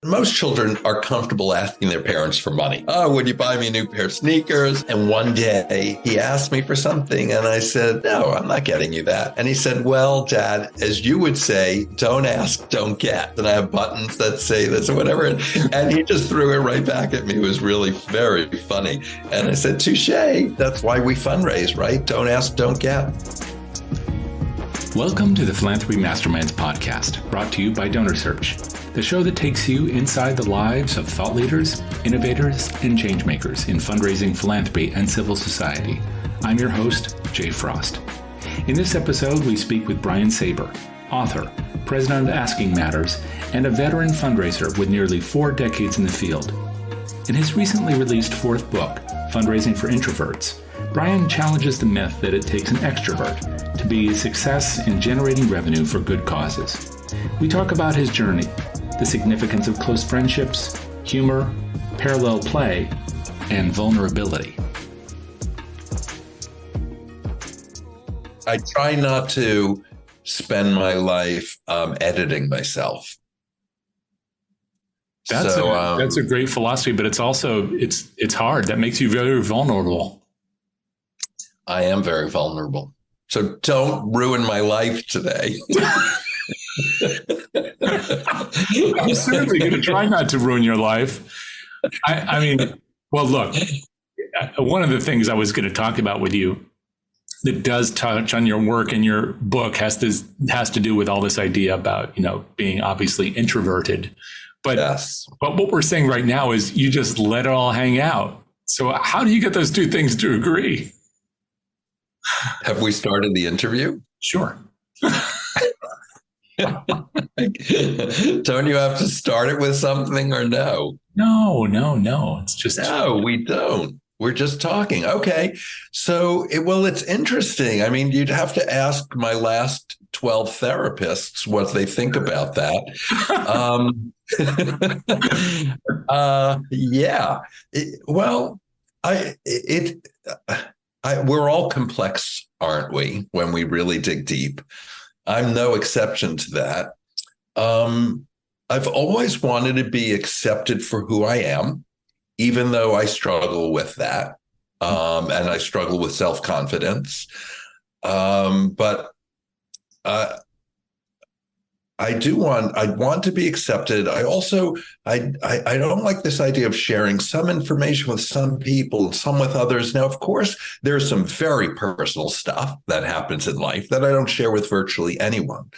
Most children are comfortable asking their parents for money. Oh, would you buy me a new pair of sneakers? And one day he asked me for something and I said, no, I'm not getting you that. And he said, well, Dad, as you would say, don't ask, don't get. And I have buttons that say this or whatever. And he just threw it right back at me. It was really very funny. And I said, touche, that's why we fundraise, right? Don't ask, don't get. Welcome to the Philanthropy Masterminds podcast, brought to you by DonorSearch, the show that takes you inside the lives of thought leaders, innovators, and changemakers in fundraising, philanthropy, and civil society. I'm your host, Jay Frost. In this episode, we speak with Brian Saber, author, president of Asking Matters, and a veteran fundraiser with nearly 4 decades in the field. In his recently released 4th book, Fundraising for Introverts, Brian challenges the myth that it takes an extrovert to be a success in generating revenue for good causes. We talk about his journey, the significance of close friendships, humor, parallel play, and vulnerability. I try not to spend my life editing myself. That's a great philosophy, but it's also it's hard. That makes you very vulnerable. I am very vulnerable. So don't ruin my life today. I'm certainly going to try not to ruin your life. I mean, well, look, one of the things I was going to talk about with you that does touch on your work and your book has to do with all this idea about, being obviously introverted. But, yes. But what we're saying right now is you just let it all hang out. So how do you get those two things to agree? Have we started the interview? Sure. Don't you have to start it with something or no? No. It's just... No, we don't. We're just talking. Okay. So, it's interesting. I mean, you'd have to ask my last 12 therapists what they think about that. Yeah. We're all complex, aren't we, when we really dig deep? I'm no exception to that. I've always wanted to be accepted for who I am, even though I struggle with that. And I struggle with self-confidence. But I want to be accepted. I don't like this idea of sharing some information with some people and some with others. Now, of course, there's some very personal stuff that happens in life that I don't share with virtually anyone,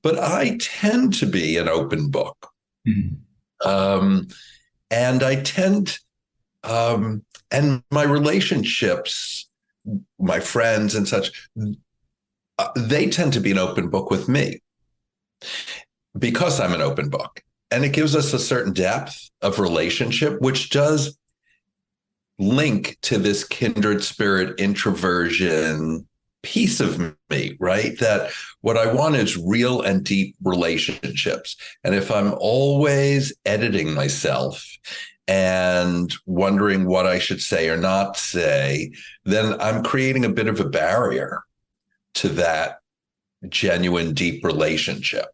but I tend to be an open book. Mm-hmm. And I tend, and my relationships, my friends and such, they tend to be an open book with me, because I'm an open book, and it gives us a certain depth of relationship, which does link to this kindred spirit introversion piece of me, right? That what I want is real and deep relationships. And if I'm always editing myself and wondering what I should say or not say, then I'm creating a bit of a barrier to that genuine, deep relationship.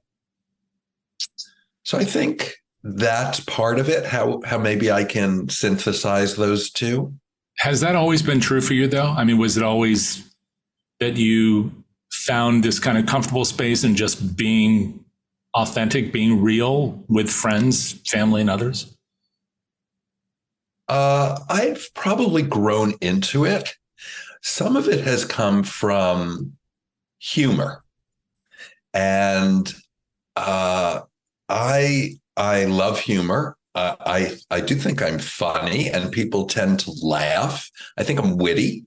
So I think that's part of it, how maybe I can synthesize those two. Has that always been true for you, though? I mean, was it always that you found this kind of comfortable space in just being authentic, being real with friends, family, and others? I've probably grown into it. Some of it has come from humor. And I love humor. I do think I'm funny, and people tend to laugh. I think I'm witty,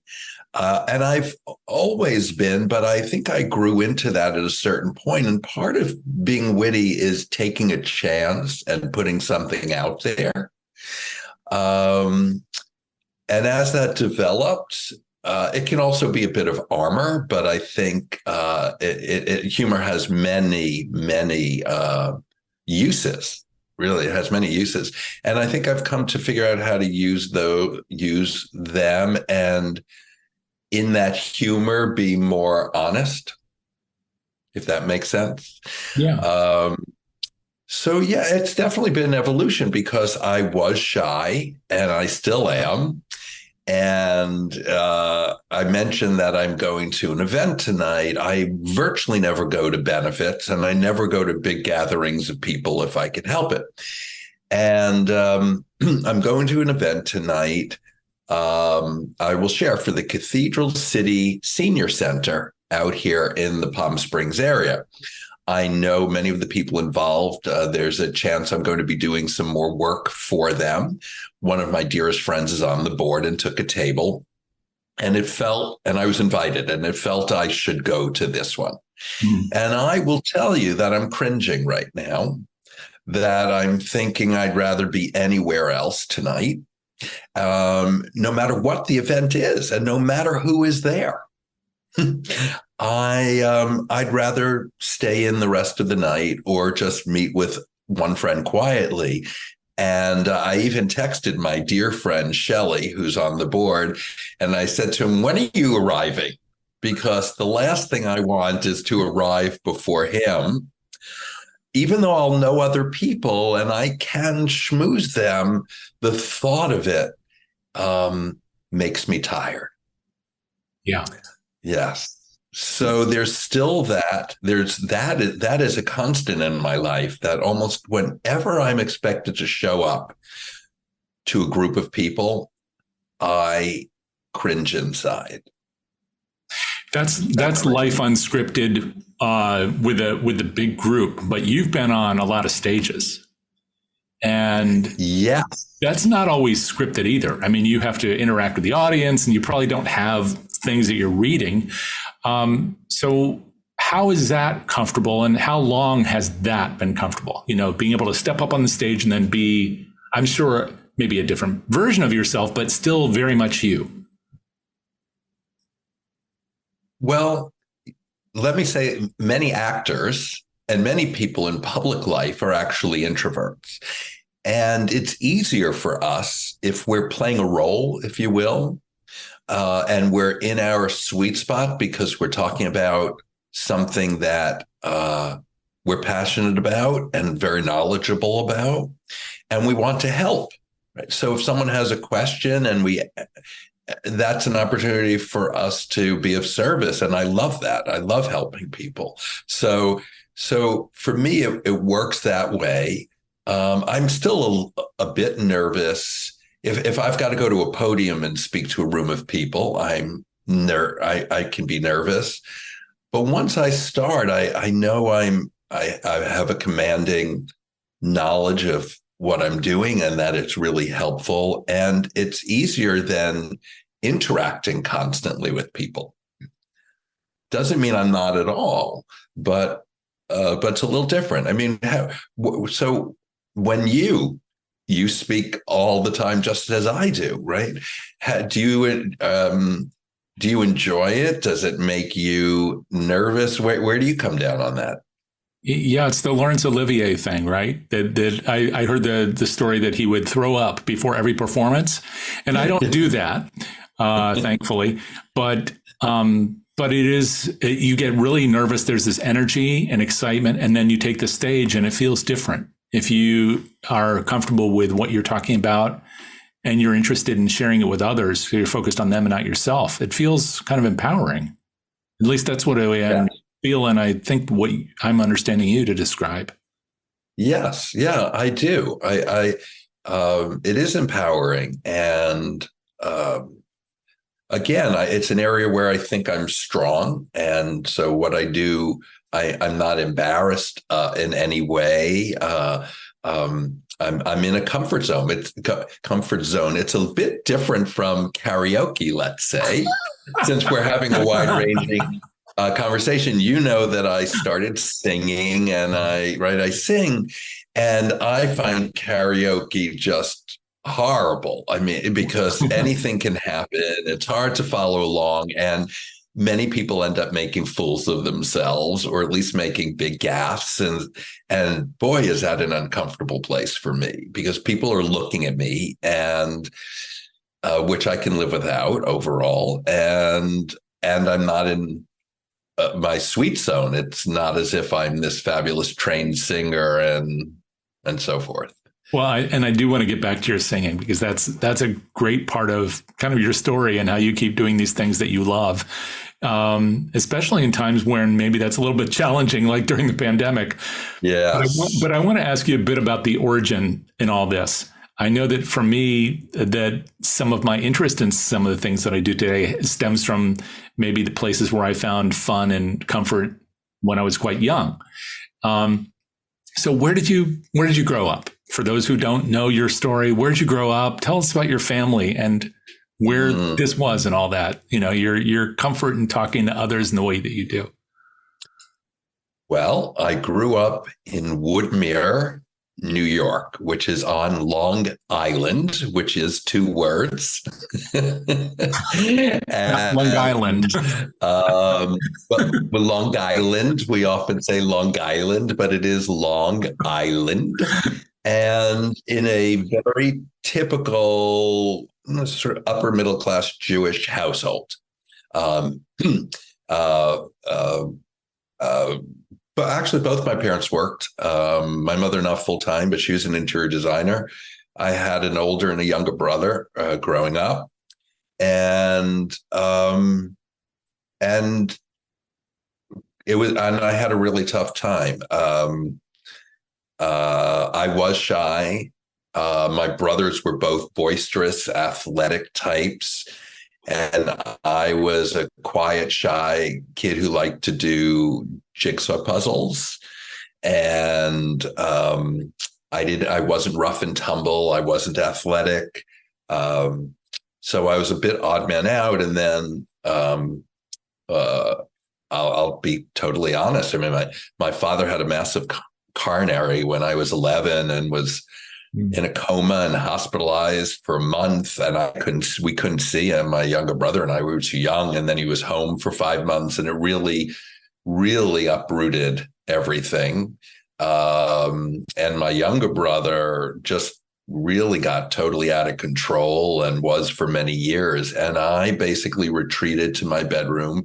and I've always been, but I think I grew into that at a certain point. And part of being witty is taking a chance and putting something out there. And as that developed, it can also be a bit of armor, but I think humor has many uses. Really, it has many uses, and I think I've come to figure out how to use them, and in that humor, be more honest, if that makes sense. Yeah. So yeah, it's definitely been an evolution because I was shy and I still am. And I mentioned that I'm going to an event tonight. I virtually never go to benefits and I never go to big gatherings of people if I can help it. And I'm going to an event tonight. I will share for the Cathedral City Senior Center out here in the Palm Springs area. I know many of the people involved. There's a chance I'm going to be doing some more work for them. One of my dearest friends is on the board and took a table. And I was invited, and it felt I should go to this one. And I will tell you that I'm cringing right now, that I'm thinking I'd rather be anywhere else tonight, no matter what the event is and no matter who is there. I'd rather stay in the rest of the night or just meet with one friend quietly. And I even texted my dear friend Shelley, who's on the board, and I said to him, "When are you arriving? Because the last thing I want is to arrive before him, even though I'll know other people and I can schmooze them. The thought of it makes me tired." Yeah. Yes. So there's still that. That is a constant in my life, that almost whenever I'm expected to show up to a group of people, I cringe inside. That's life unscripted with a big group, but you've been on a lot of stages. And yeah, that's not always scripted either. I mean, you have to interact with the audience and you probably don't have things that you're reading. So how is that comfortable, and how long has that been comfortable? You know, being able to step up on the stage and then be, I'm sure, maybe a different version of yourself, but still very much you. Well, let me say many actors and many people in public life are actually introverts. And it's easier for us if we're playing a role, if you will, and we're in our sweet spot because we're talking about something that we're passionate about and very knowledgeable about, and we want to help. Right? So if someone has a question that's an opportunity for us to be of service. And I love that. I love helping people. So for me, it works that way. I'm still a bit nervous. If I've got to go to a podium and speak to a room of people, I can be nervous. But once I start, I know I have a commanding knowledge of what I'm doing and that it's really helpful. And it's easier than interacting constantly with people. Doesn't mean I'm not at all, but it's a little different. I mean, so when you speak all the time, just as I do, right? Do you enjoy it? Does it make you nervous? Where do you come down on that? Yeah, it's the Laurence Olivier thing, right? That I heard the story that he would throw up before every performance, and I don't do that, thankfully. But it is, you get really nervous. There's this energy and excitement, and then you take the stage, and it feels different. If you are comfortable with what you're talking about, and you're interested in sharing it with others, so you're focused on them and not yourself, it feels kind of empowering. At least that's what I feel, and I think what I'm understanding you to describe. Yes, yeah, I do. It is empowering, and again, it's an area where I think I'm strong, and so what I do, I'm not embarrassed in any way. I'm in a comfort zone. It's comfort zone. It's a bit different from karaoke, let's say, since we're having a wide-ranging conversation. You know that I started singing, and I sing, and I find karaoke just horrible. I mean, because anything can happen. It's hard to follow along, and many people end up making fools of themselves, or at least making big gaffes. And boy, is that an uncomfortable place for me, because people are looking at me, and which I can live without overall. And I'm not in my sweet zone. It's not as if I'm this fabulous trained singer and and so forth. Well, I do want to get back to your singing, because that's a great part of kind of your story and how you keep doing these things that you love, especially in times when maybe that's a little bit challenging, like during the pandemic. Yeah. But I want to ask you a bit about the origin in all this. I know that for me, that some of my interest in some of the things that I do today stems from maybe the places where I found fun and comfort when I was quite young. So where did you grow up? For those who don't know your story, where did you grow up? Tell us about your family and where this was and all that. You know, your comfort in talking to others in the way that you do. Well, I grew up in Woodmere, New York, which is on Long Island, which is 2 words. And, Long Island. But Long Island, we often say Long Island, but it is Long Island. And in a very typical sort of upper middle class Jewish household. But actually, both my parents worked. My mother not full time, but she was an interior designer. I had an older and a younger brother growing up, and it was, and I had a really tough time. I was shy. My brothers were both boisterous, athletic types. And I was a quiet, shy kid who liked to do jigsaw puzzles. And I wasn't rough and tumble. I wasn't athletic. So I was a bit odd man out. And then I'll be totally honest. I mean, my father had a massive coronary when I was 11 and was in a coma and hospitalized for a month, and we couldn't see him. My younger brother and I, we were too young, and then he was home for 5 months, and it really, really uprooted everything. And my younger brother just really got totally out of control and was for many years. And I basically retreated to my bedroom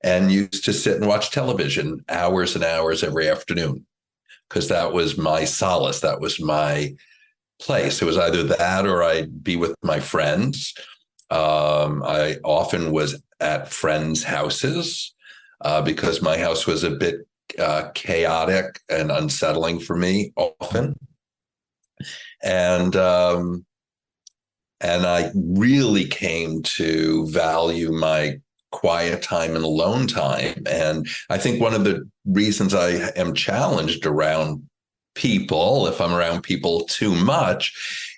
and used to sit and watch television hours and hours every afternoon, because that was my solace. That was my place. It was either that or I'd be with my friends. I often was at friends' houses because my house was a bit chaotic and unsettling for me often. And I really came to value my quiet time and alone time. And I think one of the reasons I am challenged around people, if I'm around people too much,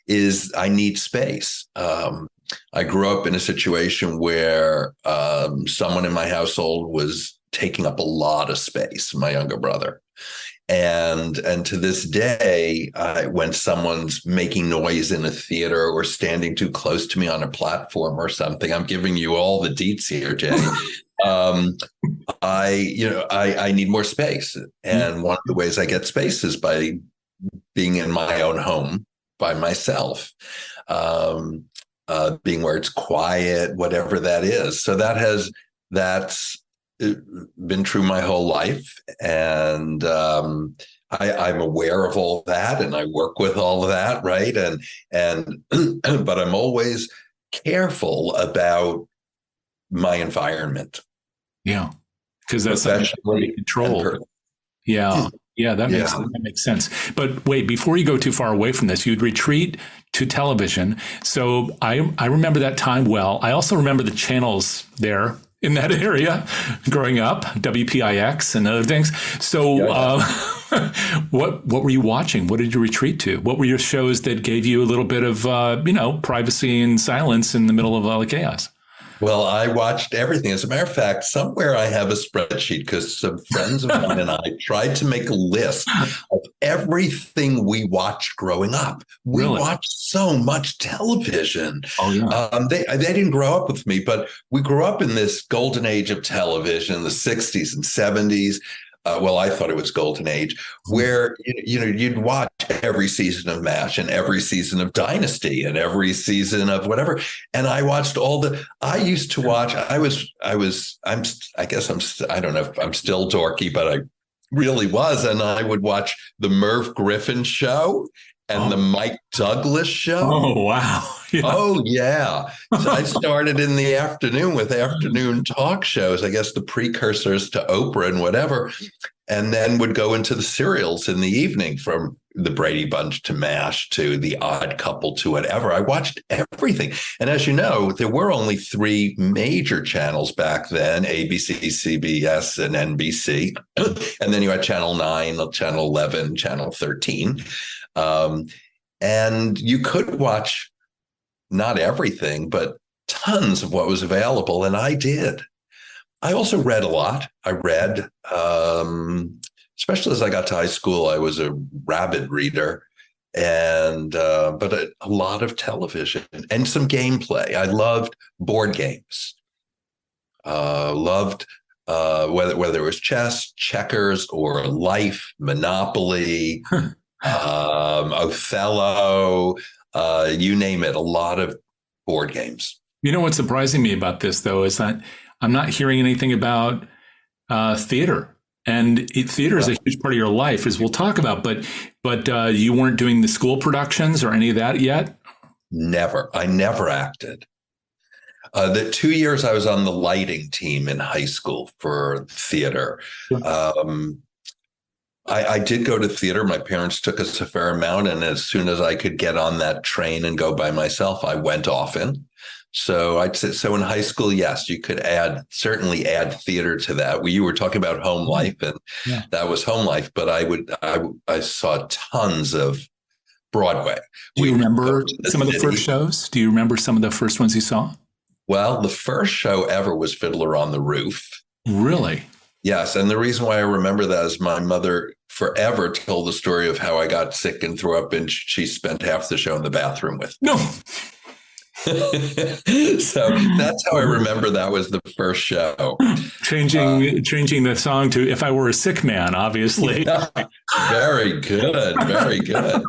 is I need space. I grew up in a situation where someone in my household was taking up a lot of space, my younger brother. And to this day, when someone's making noise in a theater or standing too close to me on a platform or something, I'm giving you all the deets here, Jay. I need more space. And one of the ways I get space is by being in my own home by myself, being where it's quiet, whatever that is. So that's been true my whole life. And I'm aware of all that, and I work with all of that, right? And but I'm always careful about my environment. Yeah, because that's something control. Yeah, that makes sense. But wait, before you go too far away from this, you'd retreat to television. So I remember that time well. I also remember the channels there in that area growing up, WPIX and other things. So what were you watching? What did you retreat to? What were your shows that gave you a little bit of privacy and silence in the middle of all the chaos? Well, I watched everything. As a matter of fact, somewhere I have a spreadsheet because some friends of mine and I tried to make a list of everything we watched growing up. We watched so much television. Oh, yeah. They didn't grow up with me, but we grew up in this golden age of television, the 60s and 70s. Well, I thought it was golden age, where you'd watch every season of MASH and every season of Dynasty and every season of whatever. And I watched I used to watch. I don't know if I'm still dorky, but Really was. And I would watch the Merv Griffin show and the Mike Douglas show. Oh, wow. Yeah. Oh, yeah. So I started in the afternoon with afternoon talk shows, I guess the precursors to Oprah and whatever, and then would go into the serials in the evening, from the Brady Bunch to MASH to the Odd Couple to whatever. I watched everything. And as you know, there were only three major channels back then: ABC, CBS, and NBC. And then you had Channel 9, Channel 11, Channel 13. And you could watch not everything, but tons of what was available. And I did. I also read a lot. I read, especially as I got to high school, I was a rabid reader, and but a lot of television and some gameplay. I loved board games. Loved whether it was chess, checkers, or Life, Monopoly, Othello. You name it, a lot of board games. You know what's surprising me about this, though, is that I'm not hearing anything about theater. And theater is a huge part of your life, as we'll talk about. But you weren't doing the school productions or any of that yet? Never. I never acted. The 2 years I was on the lighting team in high school for theater. I did go to theater. My parents took us a fair amount. And as soon as I could get on that train and go by myself, I went often. So I'd say, so in high school, yes, you could certainly add theater to that. You were talking about home life, and that was home life. But I saw tons of Broadway. Do you remember some of the first shows? Do you remember some of the first ones you saw? Well, the first show ever was Fiddler on the Roof. Really? Yes. And the reason why I remember that is my mother forever told the story of how I got sick and threw up, and she spent half the show in the bathroom with me. No. So that's how I remember that was the first show. Changing the song to "If I Were a Sick Man," obviously. Yeah, very good. Very good.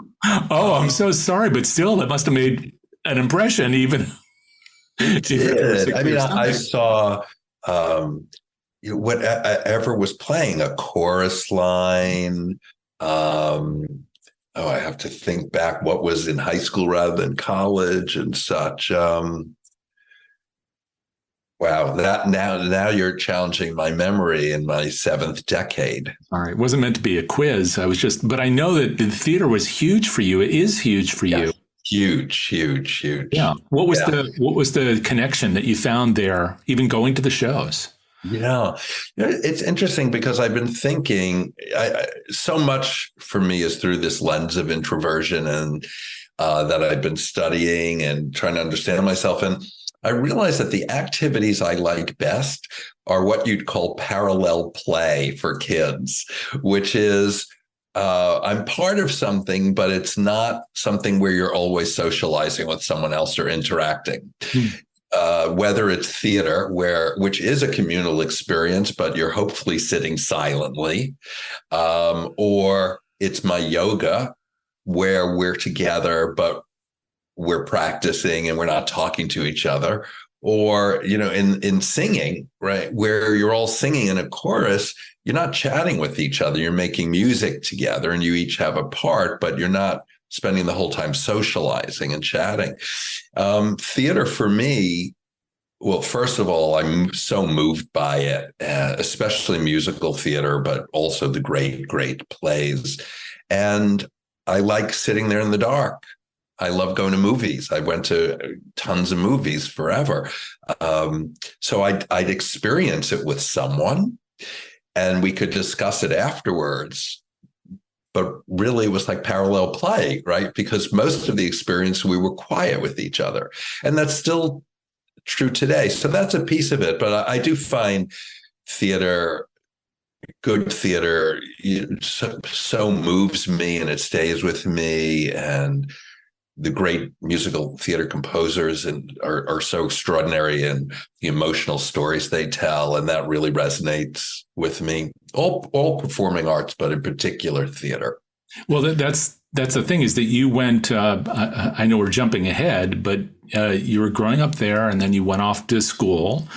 Oh, I'm so sorry, but still, that must have made an impression, even. It did. I mean, I saw whatever was playing, a chorus line. I have to think back what was in high school rather than college and such. Wow, that now you're challenging my memory in my seventh decade. All right, it wasn't meant to be a quiz. But I know that the theater was huge for you. It is huge for you. Huge. Yeah. What was the connection that you found there, even going to the shows? Yeah, it's interesting because I've been thinking so much for me is through this lens of introversion, and that I've been studying and trying to understand myself. And I realized that the activities I like best are what you'd call parallel play for kids, which is I'm part of something, but it's not something where you're always socializing with someone else or interacting. Whether it's theater, which is a communal experience, but you're hopefully sitting silently, or it's my yoga, where we're together, but we're practicing and we're not talking to each other, or, in singing, right, where you're all singing in a chorus, you're not chatting with each other, you're making music together, and you each have a part, but you're not spending the whole time socializing and chatting. Theater for me, well, first of all, I'm so moved by it, especially musical theater, but also the great, great plays. And I like sitting there in the dark. I love going to movies. I went to tons of movies forever. So I'd experience it with someone, and we could discuss it afterwards. But really, it was like parallel play, right? Because most of the experience, we were quiet with each other. And that's still true today. So that's a piece of it. But I do find theater, good theater, so moves me, and it stays with me. And the great musical theater composers are so extraordinary, and the emotional stories they tell, and that really resonates with me. All performing arts, but in particular theater. Well, that's the thing, is that you went. I know we're jumping ahead, but you were growing up there, and then you went off to school.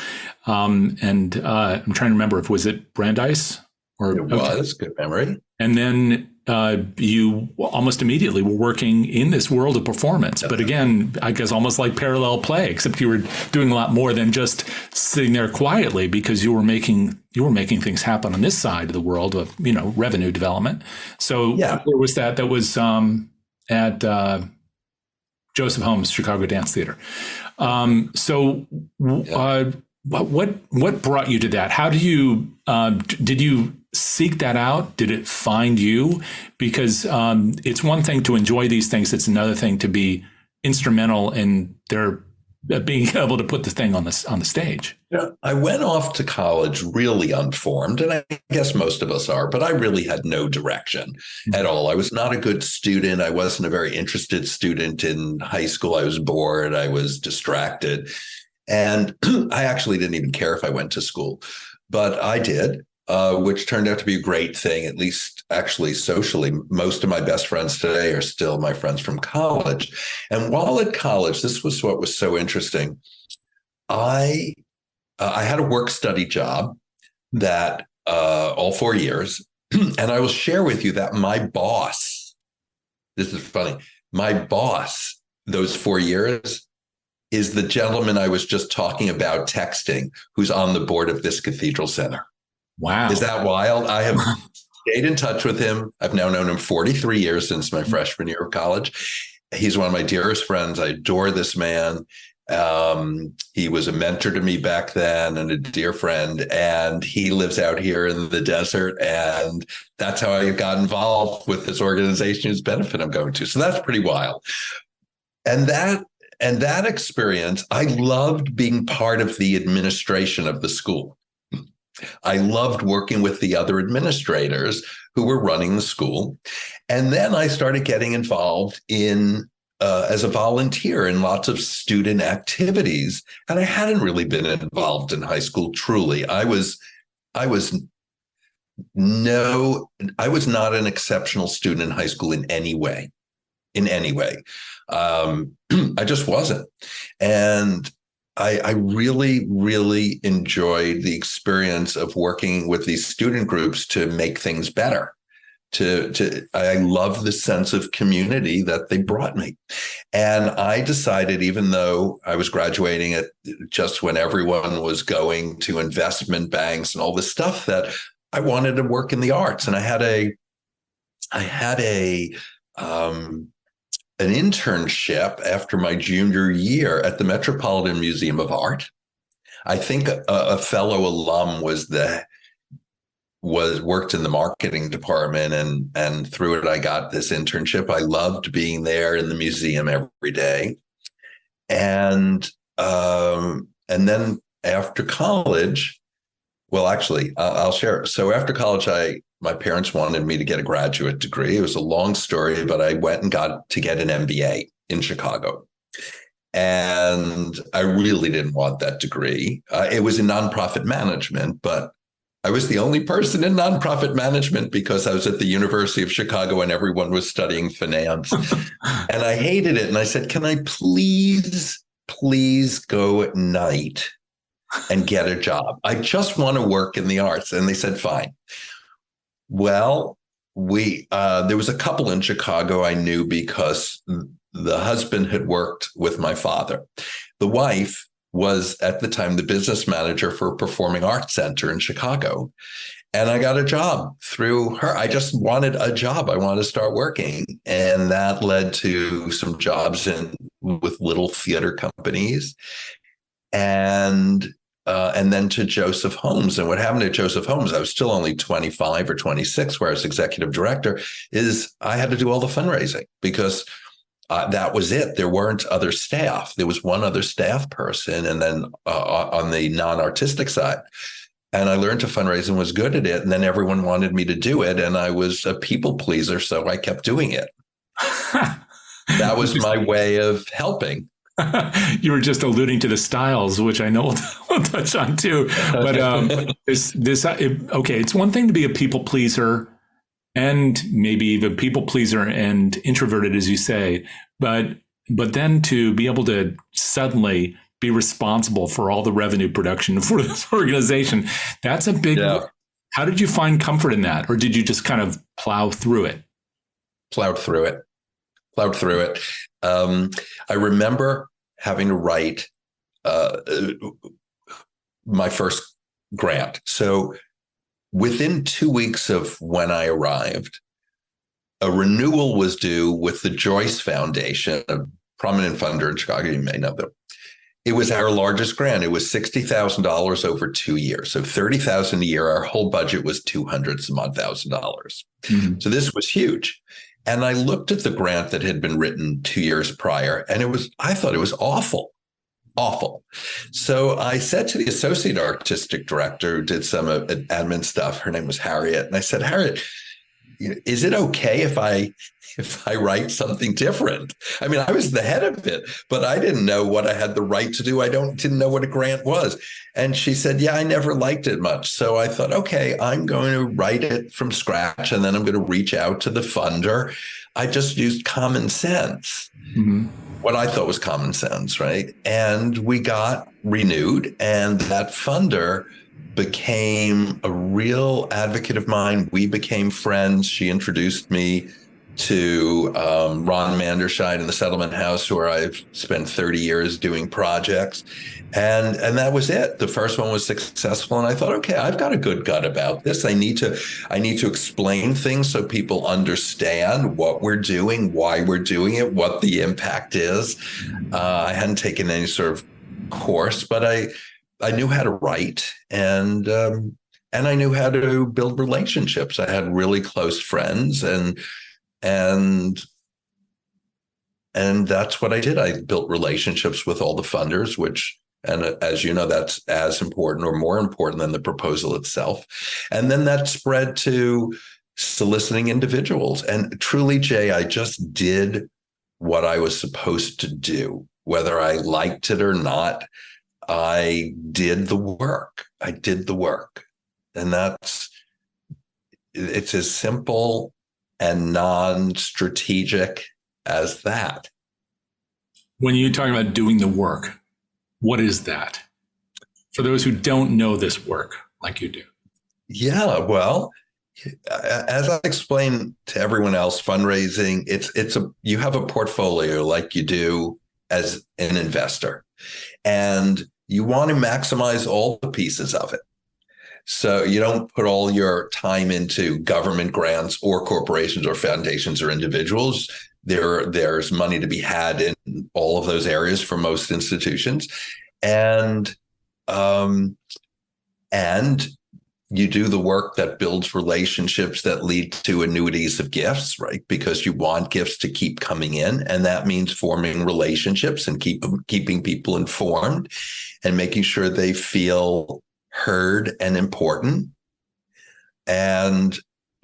And I'm trying to remember if was it Brandeis Or It was good memory. And then you almost immediately were working in this world of performance. But again, I guess almost like parallel play, except you were doing a lot more than just sitting there quietly, because you were making things happen on this side of the world of, revenue development. So where was that? That was at Joseph Holmes Chicago Dance Theater. What brought you to that? How do you did you seek that out? Did it find you? Because it's one thing to enjoy these things. It's another thing to be instrumental in their being able to put the thing on the stage. Yeah, I went off to college really unformed, and I guess most of us are, but I really had no direction at all. I was not a good student. I wasn't a very interested student in high school. I was bored. I was distracted. And I actually didn't even care if I went to school, but I did, which turned out to be a great thing, at least actually socially. Most of my best friends today are still my friends from college. And while at college, this was what was so interesting. I had a work-study job that all 4 years, and I will share with you that my boss, this is funny, my boss those 4 years is the gentleman I was just talking about texting, who's on the board of this cathedral center. Wow. Is that wild? I have stayed in touch with him. I've now known him 43 years since my freshman year of college. He's one of my dearest friends. I adore this man. He was a mentor to me back then and a dear friend, and he lives out here in the desert. And that's how I got involved with this organization whose benefit I'm going to. So that's pretty wild. And that experience, I loved being part of the administration of the school. I loved working with the other administrators who were running the school. And then I started getting involved in as a volunteer in lots of student activities. And I hadn't really been involved in high school, truly. I was not an exceptional student in high school in any way. I just wasn't. And I really, really enjoyed the experience of working with these student groups to make things better. I love the sense of community that they brought me. And I decided, even though I was graduating at just when everyone was going to investment banks and all this stuff, that I wanted to work in the arts. And I had an internship after my junior year at the Metropolitan Museum of Art. I think a fellow alum worked in the marketing department, and through it I got this internship. I loved being there in the museum every day. And then after college, well, actually, I'll share. So after college, my parents wanted me to get a graduate degree. It was a long story, but I went and got an MBA in Chicago. And I really didn't want that degree. It was in nonprofit management, but I was the only person in nonprofit management because I was at the University of Chicago and everyone was studying finance. And I hated it. And I said, can I please go at night and get a job? I just want to work in the arts. And they said, fine. Well, there was a couple in Chicago I knew because the husband had worked with my father. The wife was at the time the business manager for a performing arts center in Chicago. And I got a job through her. I just wanted a job. I wanted to start working. And that led to some jobs with little theater companies. And then to Joseph Holmes. And what happened at Joseph Holmes, I was still only 25 or 26, where I was executive director, is I had to do all the fundraising because that was it. There weren't other staff. There was one other staff person, and then on the non-artistic side. And I learned to fundraise and was good at it. And then everyone wanted me to do it. And I was a people pleaser, so I kept doing it. That was my way of helping. You were just alluding to the styles, which I know we'll touch on too. But it's one thing to be a people pleaser, and maybe even people pleaser and introverted, as you say, but then to be able to suddenly be responsible for all the revenue production for this organization, that's a big How did you find comfort in that? Or did you just kind of plow through it? Plowed through it. I remember having to write my first grant. So within 2 weeks of when I arrived, a renewal was due with the Joyce Foundation, a prominent funder in Chicago. You may know them. It was our largest grant. It was $60,000 over 2 years. So $30,000 a year. Our whole budget was $200,000. Mm-hmm. So this was huge. And I looked at the grant that had been written 2 years prior, and I thought it was awful. So I said to the associate artistic director who did some admin stuff, her name was Harriet, and I said, Harriet, is it okay if I write something different? I mean, I was the head of it, but I didn't know what I had the right to do. Didn't know what a grant was. And she said, yeah, I never liked it much. So I thought, okay, I'm going to write it from scratch, and then I'm going to reach out to the funder. I just used common sense. Mm-hmm. What I thought was common sense, right? And we got renewed, and that funder became a real advocate of mine. We became friends. She introduced me to Ron Manderscheid in the Settlement House, where I've spent 30 years doing projects. And that was it. The first one was successful. And I thought, okay, I've got a good gut about this. I need to explain things so people understand what we're doing, why we're doing it, what the impact is. I hadn't taken any sort of course, but I knew how to write, and I knew how to build relationships. I had really close friends, and that's what I did. I built relationships with all the funders, and as you know, that's as important or more important than the proposal itself. And then that spread to soliciting individuals. And truly, Jay, I just did what I was supposed to do, whether I liked it or not. I did the work. And it's as simple and non-strategic as that. When you talk about doing the work, what is that? For those who don't know this work like you do. Yeah, well, as I explained to everyone else, fundraising, you have a portfolio like you do as an investor, and you want to maximize all the pieces of it. So you don't put all your time into government grants or corporations or foundations or individuals. There's money to be had in all of those areas for most institutions. And you do the work that builds relationships that lead to annuities of gifts, right? Because you want gifts to keep coming in. And that means forming relationships and keeping people informed and making sure they feel heard and important. And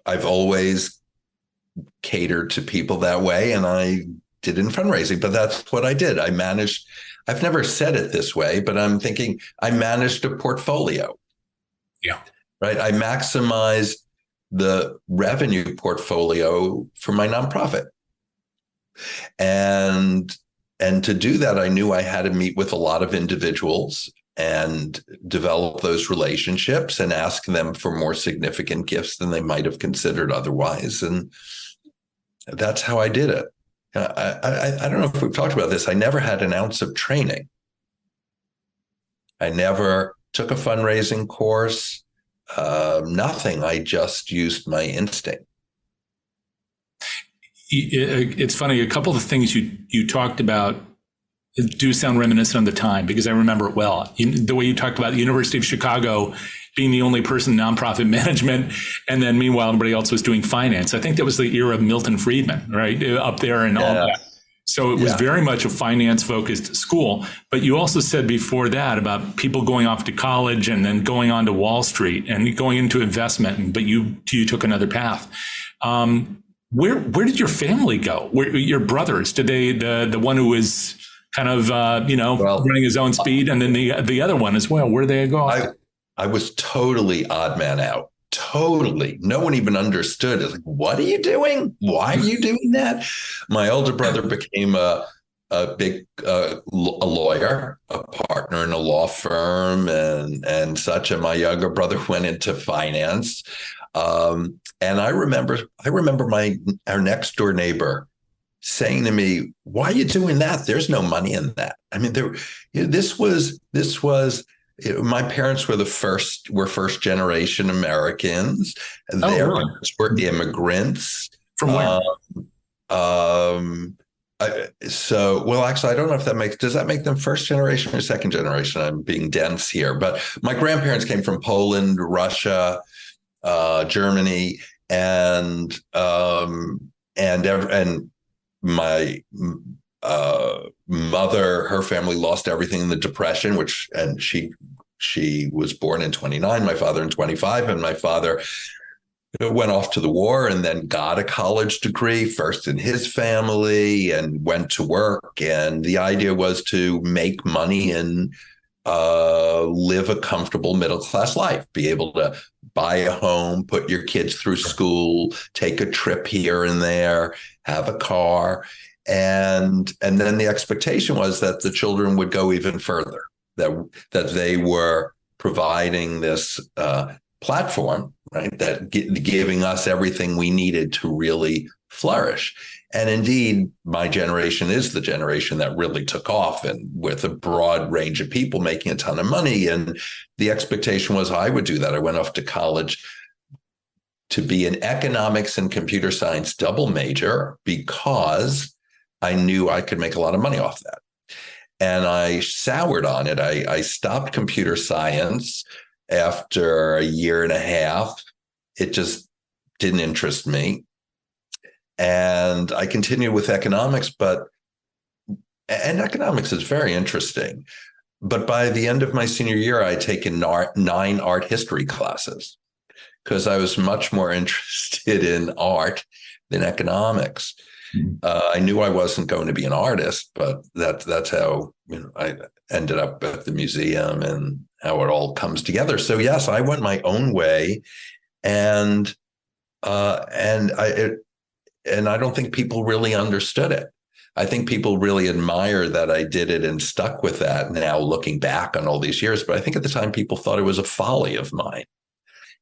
I've always catered to people that way, and I did in fundraising, but that's what I did. I've never said it this way, but I'm thinking I managed a portfolio. Yeah. Right. I maximized the revenue portfolio for my nonprofit. And to do that, I knew I had to meet with a lot of individuals and develop those relationships and ask them for more significant gifts than they might have considered otherwise. And that's how I did it. I don't know if we've talked about this. I never had an ounce of training. I never took a fundraising course, nothing. I just used my instinct. It's funny. A couple of things you talked about do sound reminiscent of the time, because I remember it well. The way you talked about the University of Chicago being the only person in nonprofit management, and then meanwhile everybody else was doing finance. I think that was the era of Milton Friedman, right, up there and all that. So it was very much a finance-focused school. But you also said before that about people going off to college and then going on to Wall Street and going into investment, but you took another path. Where did your family go? Your brothers? Did they the one who was kind of running his own speed, and then the other one as well? Where did they go? I was totally odd man out. Totally. No one even understood. It's like, what are you doing? Why are you doing that? My older brother became a a lawyer, a partner in a law firm, and such. And my younger brother went into finance. And I remember our next door neighbor saying to me, "Why are you doing that? There's no money in that." I mean, this was. My parents were first generation Americans. Oh, Their really? parents were immigrants. From where? Well, actually, I don't know if does that make them first generation or second generation? I'm being dense here, but my grandparents came from Poland, Russia, Germany, and my mother, her family lost everything in the Depression, and she was born in 29, my father in 25, and my father went off to the war and then got a college degree first in his family and went to work. And the idea was to make money and live a comfortable middle-class life, be able to buy a home, put your kids through school, take a trip here and there, have a car. And then the expectation was that the children would go even further, that they were providing this platform, right, that giving us everything we needed to really flourish. And indeed, my generation is the generation that really took off, and with a broad range of people making a ton of money. And the expectation was I would do that. I went off to college to be an economics and computer science double major because I knew I could make a lot of money off that. And I soured on it. I stopped computer science after a year and a half. It just didn't interest me. And I continued with economics, and economics is very interesting. But by the end of my senior year, I'd taken 9 art history classes because I was much more interested in art than economics. I knew I wasn't going to be an artist, but that's how I ended up at the museum and how it all comes together. So yes, I went my own way, and I don't think people really understood it. I think people really admire that I did it and stuck with that now, looking back on all these years. But I think at the time people thought it was a folly of mine.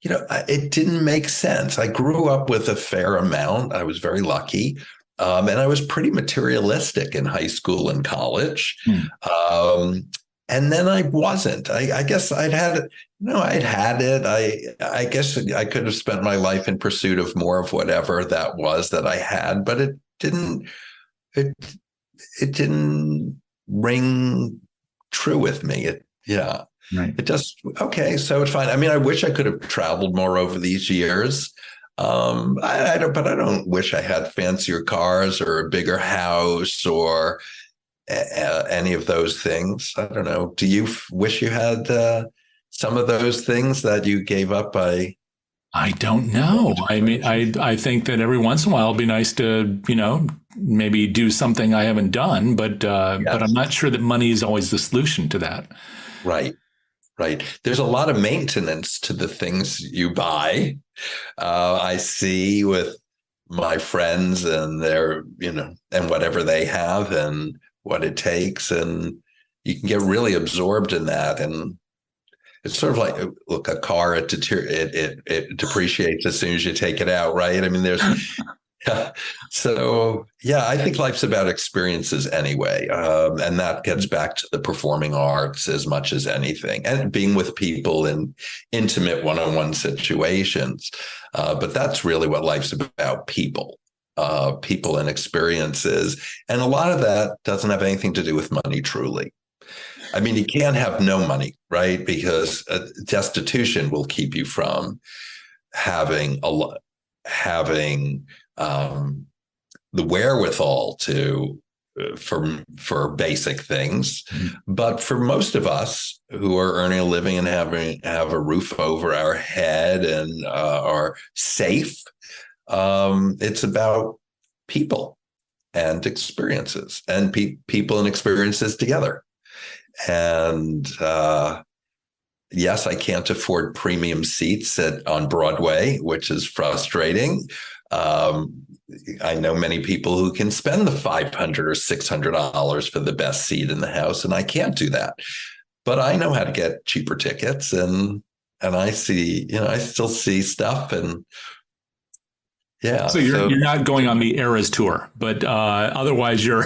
It didn't make sense. I grew up with a fair amount. I was very lucky. And I was pretty materialistic in high school and college. And then I wasn't. I guess I'd had it. I'd had it. I guess I could have spent my life in pursuit of more of whatever that was that I had, but it didn't ring true with me. Right. It just, okay, so it's fine. I mean, I wish I could have traveled more over these years. But I don't wish I had fancier cars or a bigger house or any of those things. I don't know. Do you wish you had some of those things that you gave up by? I don't know. I mean, I think that every once in a while it'd be nice to, maybe do something I haven't done, but I'm not sure that money is always the solution to that. Right. There's a lot of maintenance to the things you buy. I see with my friends and their, and whatever they have and what it takes. And you can get really absorbed in that. And it's sort of like, look, a car, it depreciates as soon as you take it out, right? I mean, there's... So, I think life's about experiences anyway. And that gets back to the performing arts as much as anything, and being with people in intimate one-on-one situations. But that's really what life's about, people and experiences. And a lot of that doesn't have anything to do with money, truly. I mean, you can't have no money, right? Because destitution will keep you from having the wherewithal for basic things. But for most of us who are earning a living and have a roof over our head and are safe, it's about people and experiences, and people and experiences together. And yes, I can't afford premium seats on Broadway, which is frustrating. I know many people who can spend the $500 or $600 for the best seat in the house, and I can't do that. But I know how to get cheaper tickets, and I see, I still see stuff, and yeah. So you're not going on the Eras tour, but otherwise you're.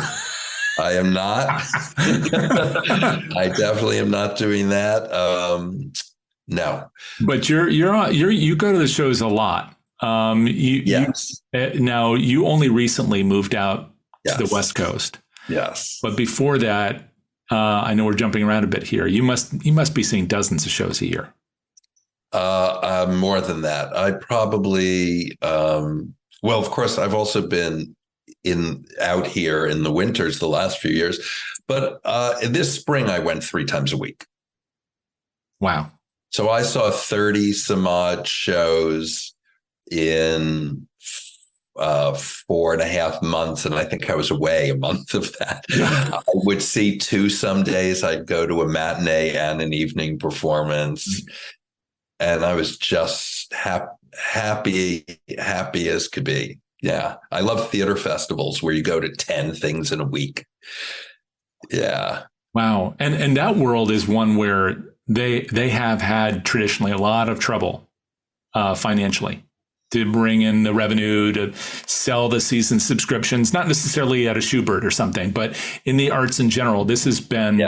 I am not. I definitely am not doing that. No. But you go to the shows a lot. Yes. Now you only recently moved out to the West Coast. Yes. But before that, I know we're jumping around a bit here. You must be seeing dozens of shows a year. More than that. I probably, well, of course, I've also been out here in the winters the last few years, but this spring I went 3 times a week. Wow. So I saw 30 some odd shows in 4.5 months, and I think I was away a month of that. I would see 2 some days. I'd go to a matinee and an evening performance, and I was just happy as could be. Yeah, I love theater festivals where you go to 10 things in a week. Yeah. Wow. And that world is one where they have had traditionally a lot of trouble financially to bring in the revenue, to sell the season subscriptions, not necessarily at a Schubert or something, but in the arts in general, this has been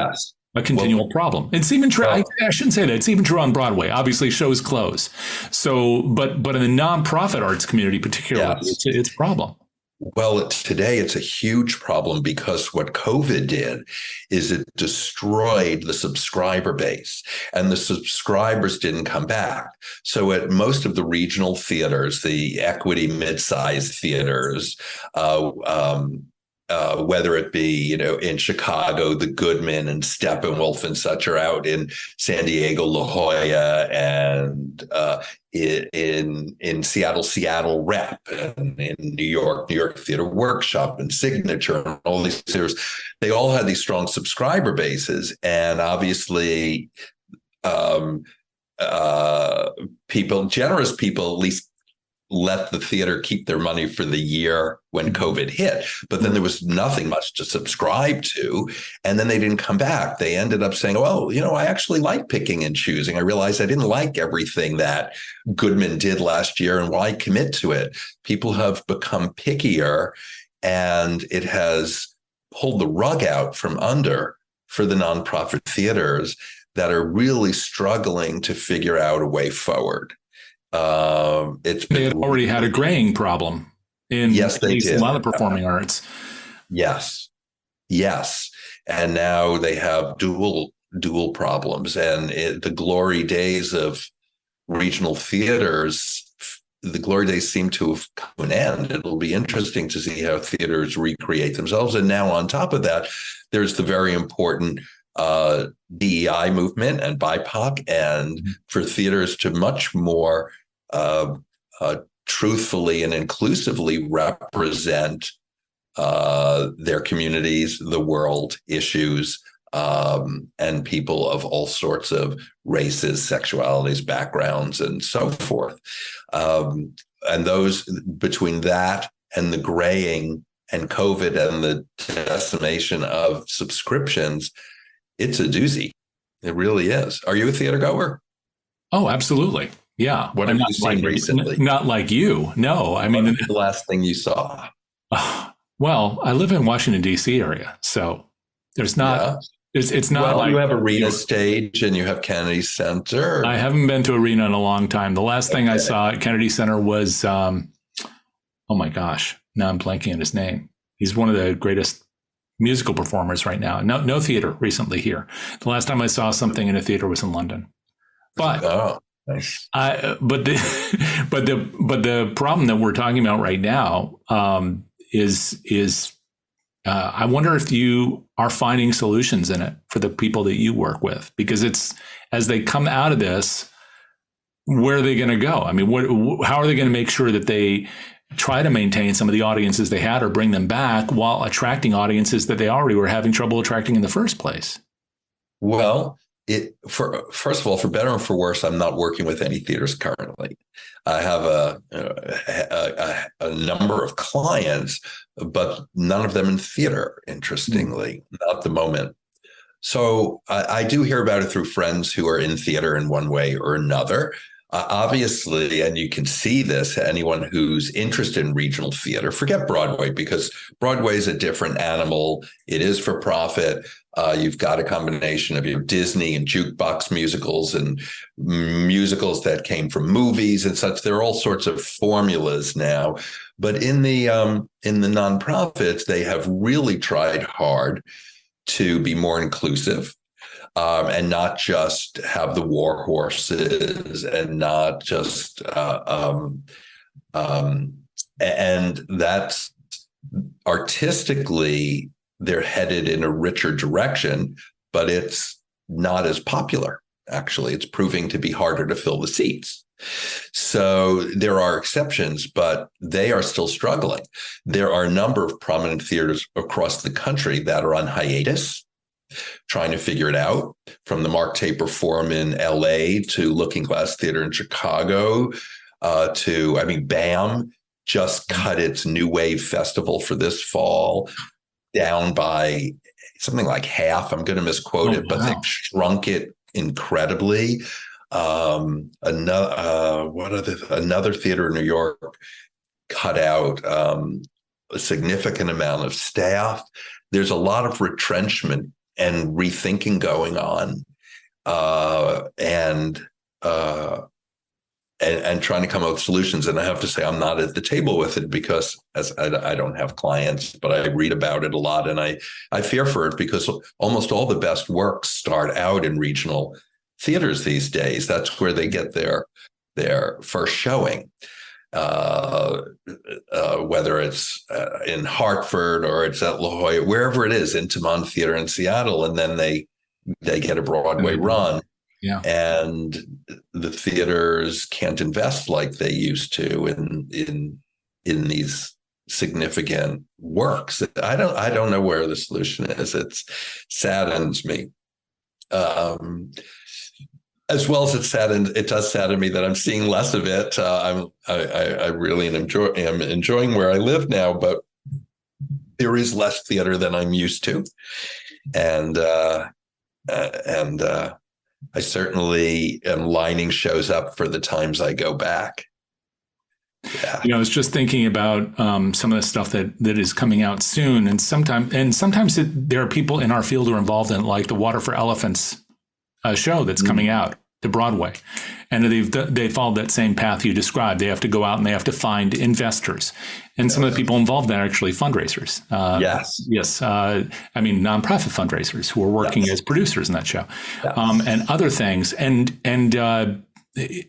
a continual problem. It's even true. I shouldn't say that. It's even true on Broadway. Obviously, shows close. So, but in the nonprofit arts community, particularly, it's a problem. Well, today it's a huge problem because what COVID did is it destroyed the subscriber base, and the subscribers didn't come back. So at most of the regional theaters, the equity mid-sized theaters, whether it be, in Chicago, the Goodman and Steppenwolf and such are out, in San Diego, La Jolla, and in Seattle Rep, and in New York Theater Workshop and Signature, and all these theaters, they all had these strong subscriber bases. And obviously, generous people at least let the theater keep their money for the year when COVID hit, but then there was nothing much to subscribe to. And then they didn't come back. They ended up saying, well, I actually like picking and choosing. I realized I didn't like everything that Goodman did last year, and why commit to it? People have become pickier, and it has pulled the rug out from under for the nonprofit theaters that are really struggling to figure out a way forward. They had already had a graying problem in a lot of performing arts. Yes. And now they have dual problems. And the glory days of regional theaters, the glory days seem to have come to an end. It'll be interesting to see how theaters recreate themselves. And now on top of that, there's the very important DEI movement and BIPOC, and for theaters to much more truthfully and inclusively represent their communities, the world, issues, and people of all sorts of races, sexualities, backgrounds, and so forth. And those, between that and the graying and COVID and the decimation of subscriptions, it's a doozy. It really is. Are you a theater goer? Oh, absolutely. Yeah. What have you seen recently? Not like you. No. I mean, the last thing you saw? Well, I live in Washington, D.C. area. So there's not, it's not like. You have Arena Stage and you have Kennedy Center. I haven't been to Arena in a long time. The last thing I saw at Kennedy Center was, oh my gosh, now I'm blanking on his name. He's one of the greatest musical performers right now. No theater recently here. The last time I saw something in a theater was in London. But nice. But the problem that we're talking about right now is I wonder if you are finding solutions in it for the people that you work with, because it's, as they come out of this, where are they going to go? I mean, how are they going to make sure that they try to maintain some of the audiences they had or bring them back while attracting audiences that they already were having trouble attracting in the first place? Well, first of all, for better and for worse, I'm not working with any theaters currently. I have a number of clients, but none of them in theater, interestingly, not at the moment. So I do hear about it through friends who are in theater in one way or another. Obviously, and you can see this, anyone who's interested in regional theater, forget Broadway, because Broadway is a different animal. It is for profit. You've got a combination of your Disney and jukebox musicals and musicals that came from movies and such. There are all sorts of formulas now. But in the nonprofits, they have really tried hard to be more inclusive. And not just have the war horses and not just, and that's artistically, they're headed in a richer direction, but it's not as popular. Actually, it's proving to be harder to fill the seats. So there are exceptions, but they are still struggling. There are a number of prominent theaters across the country that are on hiatus, trying to figure it out, from the Mark Taper Forum in LA to Looking Glass Theater in Chicago BAM just cut its New Wave Festival for this fall down by something like half. I'm going to misquote it, but they've shrunk it incredibly. Another theater in New York cut out a significant amount of staff. There's a lot of retrenchment and rethinking going on, and trying to come up with solutions. And I have to say, I'm not at the table with it because as I don't have clients, but I read about it a lot, and I fear for it because almost all the best works start out in regional theaters these days. That's where they get their first showing. Whether it's in Hartford or it's at La Jolla, wherever it is, Intiman Theater in Seattle, and then they get a Broadway run. Yeah. And the theaters can't invest like they used to in these significant works. I don't know where the solution is. It saddens me. As well as it does sadden me that I'm seeing less of it. I really am enjoying where I live now, but there is less theater than I'm used to, and I certainly am lining shows up for the times I go back. Yeah. I was just thinking about some of the stuff that is coming out soon, and sometimes there are people in our field who are involved in, like the Water for Elephants show that's coming out to Broadway, and they followed that same path you described. They have to go out and they have to find investors, and some of the people involved in that are actually fundraisers. Nonprofit fundraisers who are working as producers in that show, and other things, and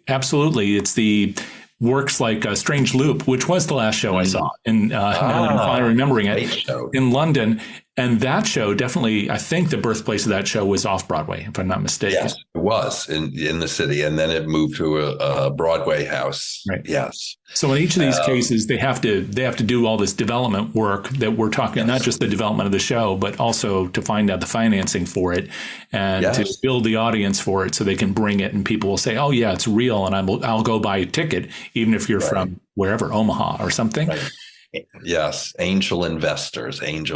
absolutely, it's the works like Strange Loop, which was the last show I saw, and now that I'm finally remembering it, in London. And that show definitely, I think the birthplace of that show was off Broadway, if I'm not mistaken. Yes, it was in the city, and then it moved to a Broadway house. Right. Yes. So in each of these cases, they have to do all this development work that we're talking, not just the development of the show, but also to find out the financing for it and to build the audience for it, so they can bring it, and people will say, "Oh yeah, it's real," and I'll go buy a ticket, even if you're from wherever, Omaha or something. Right. Yes, angel investors, I think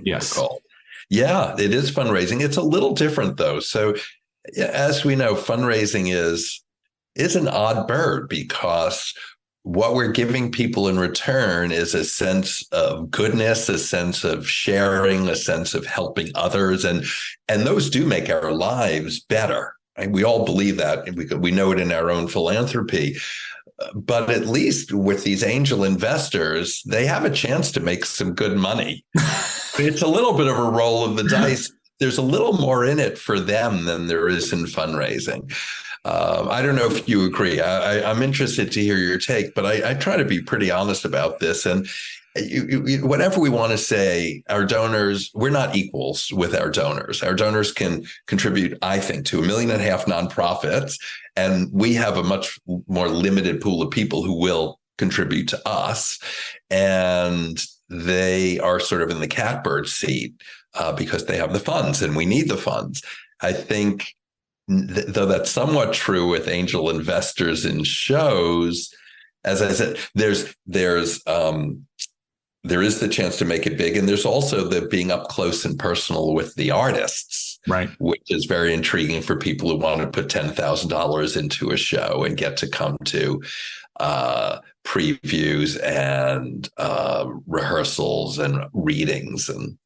they're called. Yeah, it is fundraising. It's a little different though. So as we know, fundraising is an odd bird, because what we're giving people in return is a sense of goodness, a sense of sharing, a sense of helping others, and those do make our lives better. Right? We all believe that, and we know it in our own philanthropy. But at least with these angel investors, they have a chance to make some good money. It's a little bit of a roll of the dice. There's a little more in it for them than there is in fundraising. I don't know if you agree. I'm interested to hear your take, but I try to be pretty honest about this. And whatever we want to say, our donors, we're not equals with our donors. Our donors can contribute, I think, to 1.5 million nonprofits, and we have a much more limited pool of people who will contribute to us, and they are sort of in the catbird seat because they have the funds, and we need the funds. I think, though that's somewhat true with angel investors in shows, as I said, there is the chance to make it big. And there's also the being up close and personal with the artists, right? Which is very intriguing for people who want to put $10,000 into a show and get to come to previews and rehearsals and readings. And